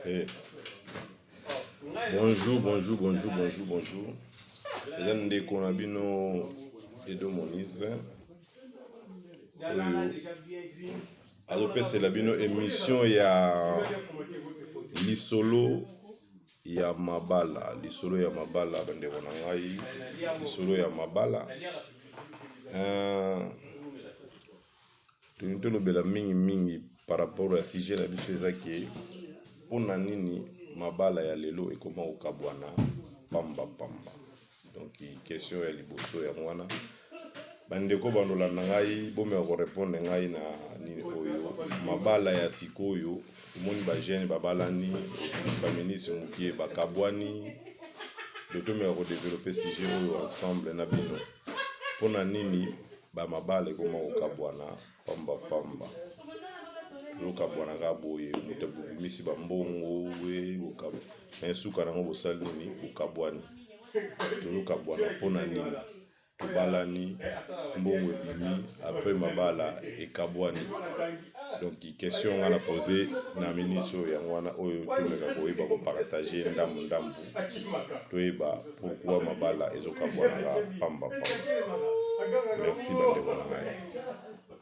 Hey. Bonjour. Et ndeko na bino Edo Moïse. Alopesela bino émission ya lisolo ya mabala bandeko na ngai, lisolo ya mabala. Tolobela mingi par rapport à sujet na biso ezaki pona nini mabala ya lelo ekoma okabwana pamba. Donc question ya liboso ya mwana bandeko bandolanda ngai bomeka ko répondre ngai na nini oyo mabala ya sikoyo omoni ba jeune babalani ba ministre mukie bakabwani dotomeka ko développer sujet oyo ensemble na bino pona nini ba mabala ekoma okabwana pamba lokabwana ka boye mutabumisi bambongo we okabo ensuka nango bosali nini okabwani lokabwana pona nini tobalani mbongo ebimi après mabala ekabwani. Donc question ngana poser na minute oyo yango wana oyo tomeka koyeba ko partager ndambu toyeba pourquoi mabala ezokabwana pamba. Merci bandeko na ngai.